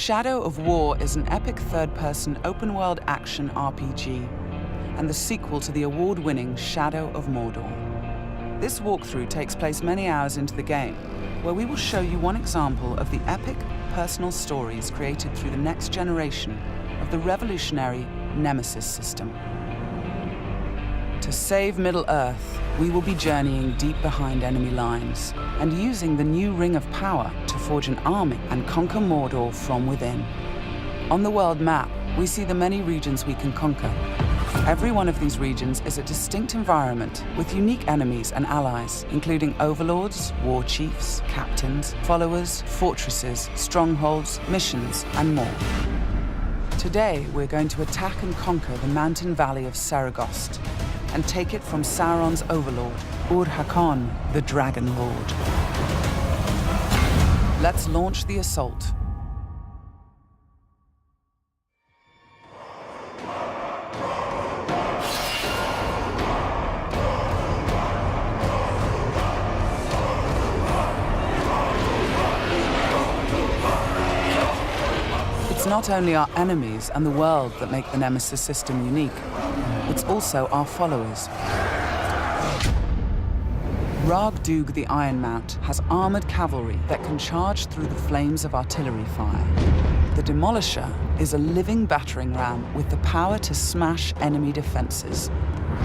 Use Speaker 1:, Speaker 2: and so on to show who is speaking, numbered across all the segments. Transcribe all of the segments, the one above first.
Speaker 1: Shadow of War is an epic third-person open-world action RPG and the sequel to the award-winning Shadow of Mordor. This walkthrough takes place many hours into the game, where we will show you one example of the epic, personal stories created through the next generation of the revolutionary Nemesis System. To save Middle-earth, we will be journeying deep behind enemy lines and using the new Ring of Power to forge an army and conquer Mordor from within. On the world map, we see the many regions we can conquer. Every one of these regions is a distinct environment with unique enemies and allies, including overlords, war chiefs, captains, followers, fortresses, strongholds, missions, and more. Today, we're going to attack and conquer the mountain valley of Saragost and take it from Sauron's overlord, Ur-Hakon, the Dragon Lord. Let's launch the assault. It's not only our enemies and the world that make the Nemesis System unique, it's also our followers. Ragdug the Iron Mount has armored cavalry that can charge through the flames of artillery fire. The Demolisher is a living battering ram with the power to smash enemy defenses.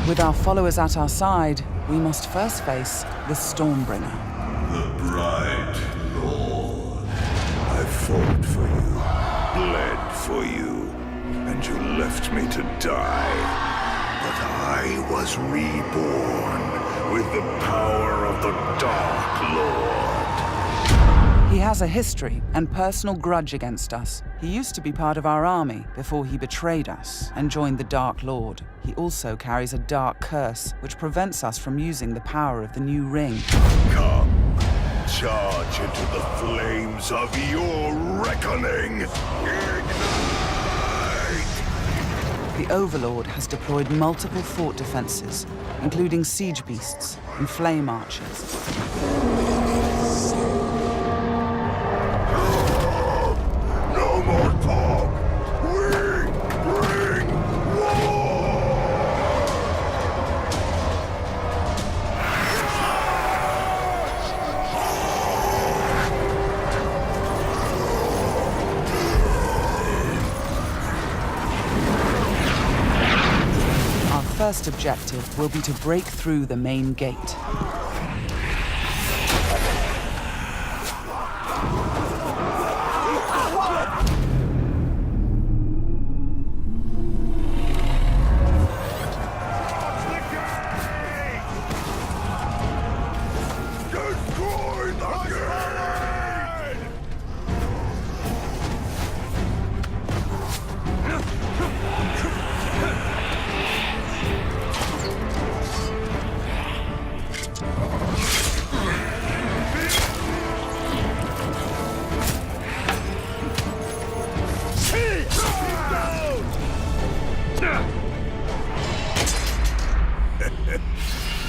Speaker 1: With our followers at our side, we must first face the Stormbringer.
Speaker 2: The bright Lord. I fought for you, bled for you, and you left me to die. But I was reborn with the power of the Dark Lord.
Speaker 1: He has a history and personal grudge against us. He used to be part of our army before he betrayed us and joined the Dark Lord. He also carries a dark curse which prevents us from using the power of the new ring.
Speaker 2: Come, charge into the flames of your reckoning. Ignite!
Speaker 1: The Overlord has deployed multiple fort defenses, including siege beasts and flame archers.
Speaker 2: No more talk! We bring war!
Speaker 1: Our first objective will be to break through the main gate.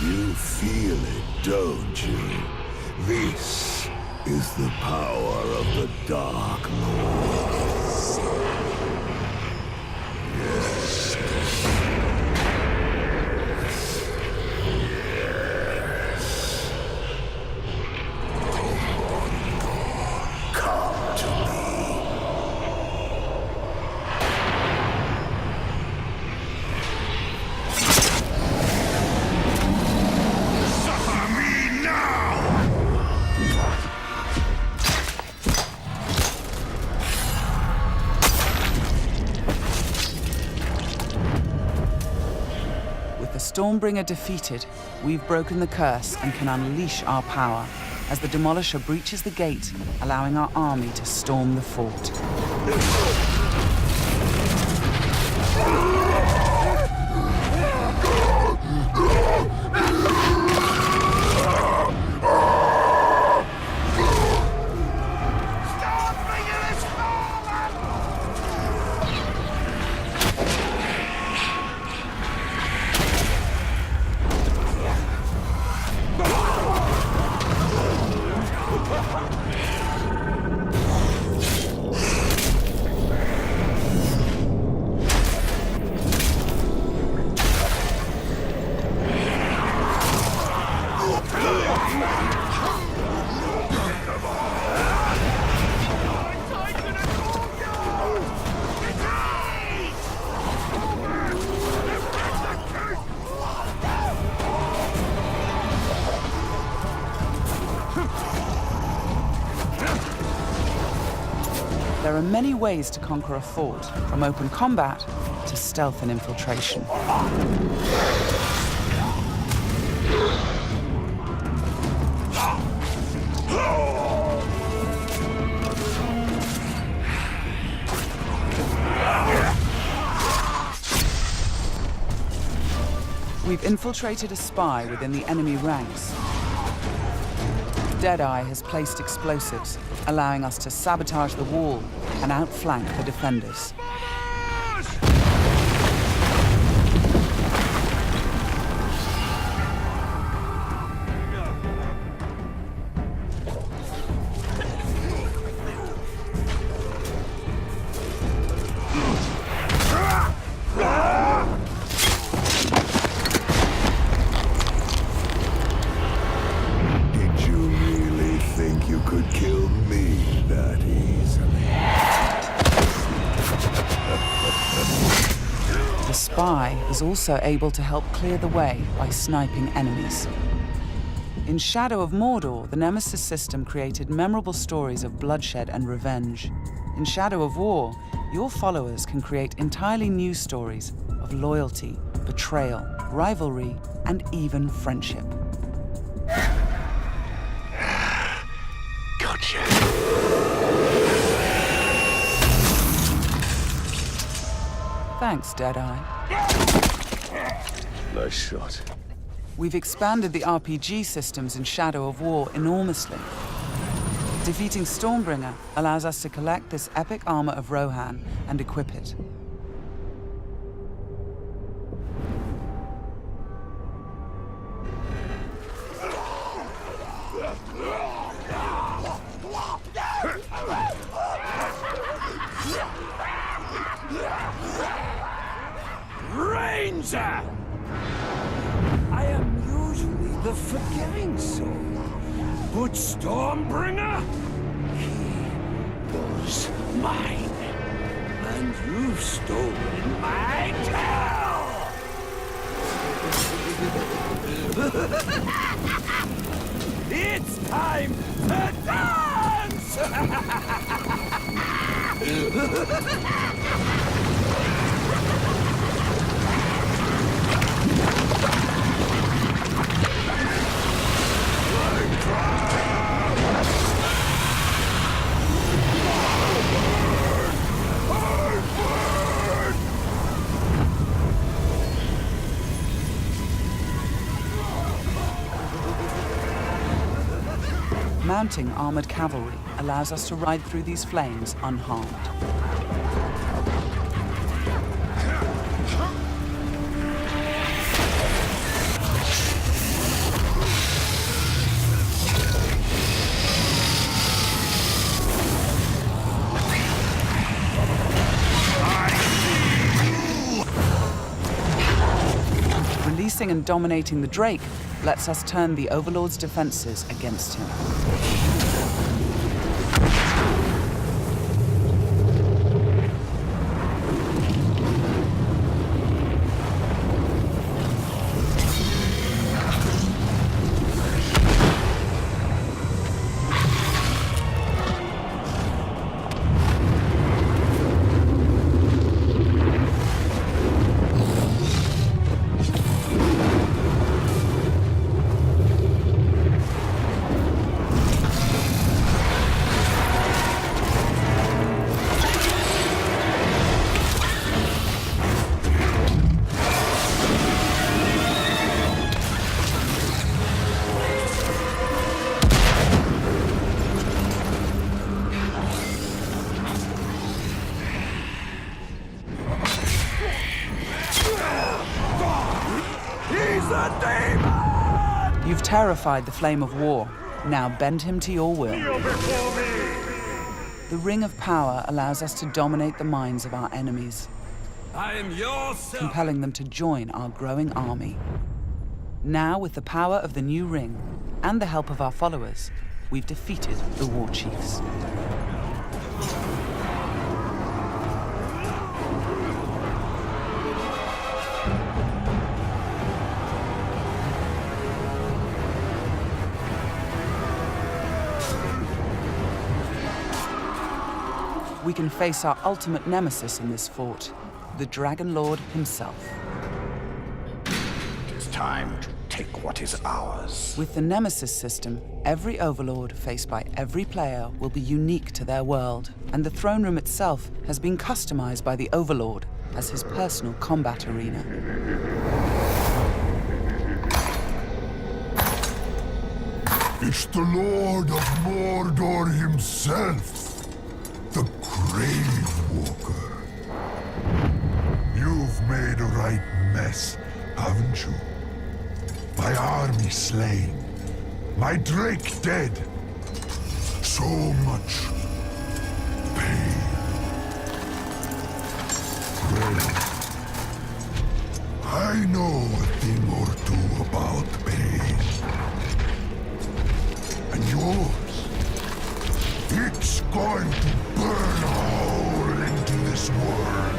Speaker 2: You feel it, don't you? This is the power of the Dark Lord. Yes. Yes. Come to me. Suffer me now!
Speaker 1: With the Stormbringer defeated, we've broken the curse and can unleash our power as the Demolisher breaches the gate, allowing our army to storm the fort. are many ways to conquer a fort, from open combat to stealth and infiltration. We've infiltrated a spy within the enemy ranks. Deadeye has placed explosives, allowing us to sabotage the wall and outflank the defenders. The spy is also able to help clear the way by sniping enemies. In Shadow of Mordor, the Nemesis System created memorable stories of bloodshed and revenge. In Shadow of War, your followers can create entirely new stories of loyalty, betrayal, rivalry, and even friendship.
Speaker 2: Gotcha.
Speaker 1: Thanks, Deadeye.
Speaker 2: Nice shot.
Speaker 1: We've expanded the RPG systems in Shadow of War enormously. Defeating Stormbringer allows us to collect this epic armor of Rohan and equip it.
Speaker 3: Ranger! I am usually the forgiving soul, but Stormbringer, he was mine, and you've stolen my tail! It's time to dance!
Speaker 1: Mounting armored cavalry allows us to ride through these flames unharmed. Releasing and dominating the Drake lets us turn the Overlord's defenses against him. You've terrified the Flame of War. Now bend him to your will. The Ring of Power allows us to dominate the minds of our enemies,
Speaker 3: I am your son.
Speaker 1: compelling them to join our growing army. Now, with the power of the new ring and the help of our followers, we've defeated the War Chiefs. we can face our ultimate nemesis in this fort, the Dragon Lord himself.
Speaker 2: It's time to take what is ours.
Speaker 1: With the Nemesis System, every overlord faced by every player will be unique to their world, and the throne room itself has been customized by the overlord as his personal combat arena.
Speaker 2: It's the Lord of Mordor himself, the Grave Walker. You've made a right mess, haven't you? My army slain, my Drake dead. So much pain. Well, I know a thing or two about pain. And yours, it's going to burn a hole into this world.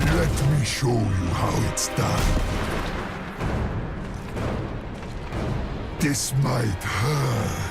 Speaker 2: Let me show you how it's done. This might hurt.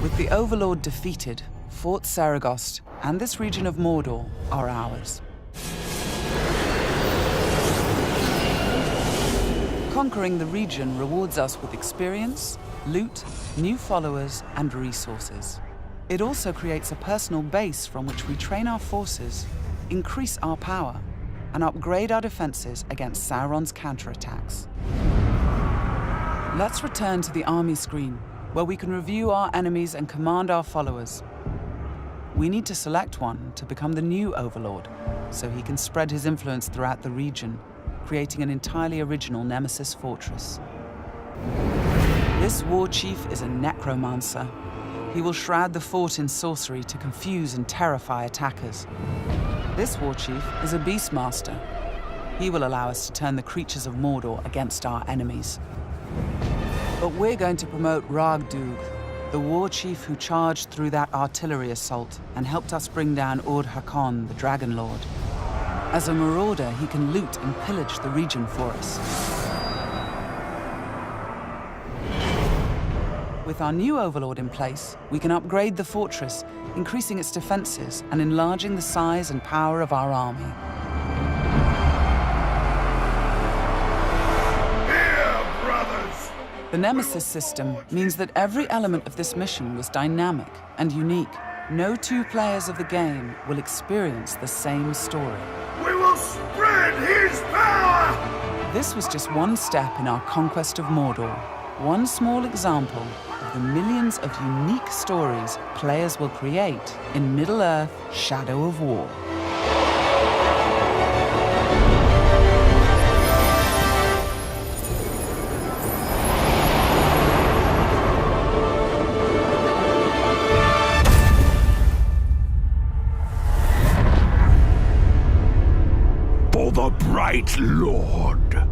Speaker 1: With the Overlord defeated, Fort Saragost and this region of Mordor are ours. Conquering the region rewards us with experience, loot, new followers, and resources. It also creates a personal base from which we train our forces, increase our power, and upgrade our defenses against Sauron's counterattacks. Let's return to the army screen, where we can review our enemies and command our followers. We need to select one to become the new Overlord, so he can spread his influence throughout the region, creating an entirely original Nemesis fortress. This war chief is a necromancer. He will shroud the fort in sorcery to confuse and terrify attackers. This war chief is a beastmaster. He will allow us to turn the creatures of Mordor against our enemies. But we're going to promote Ragdug, the war chief who charged through that artillery assault and helped us bring down Ur-Hakon, the Dragon Lord. As a marauder, he can loot and pillage the region for us. With our new Overlord in place, we can upgrade the fortress, increasing its defenses and enlarging the size and power of our army. The Nemesis System means that every element of this mission was dynamic and unique. No two players of the game will experience the same story.
Speaker 2: We will spread his power!
Speaker 1: This was just one step in our conquest of Mordor. One small example of the millions of unique stories players will create in Middle-earth: Shadow of War.
Speaker 2: For the Bright Lord.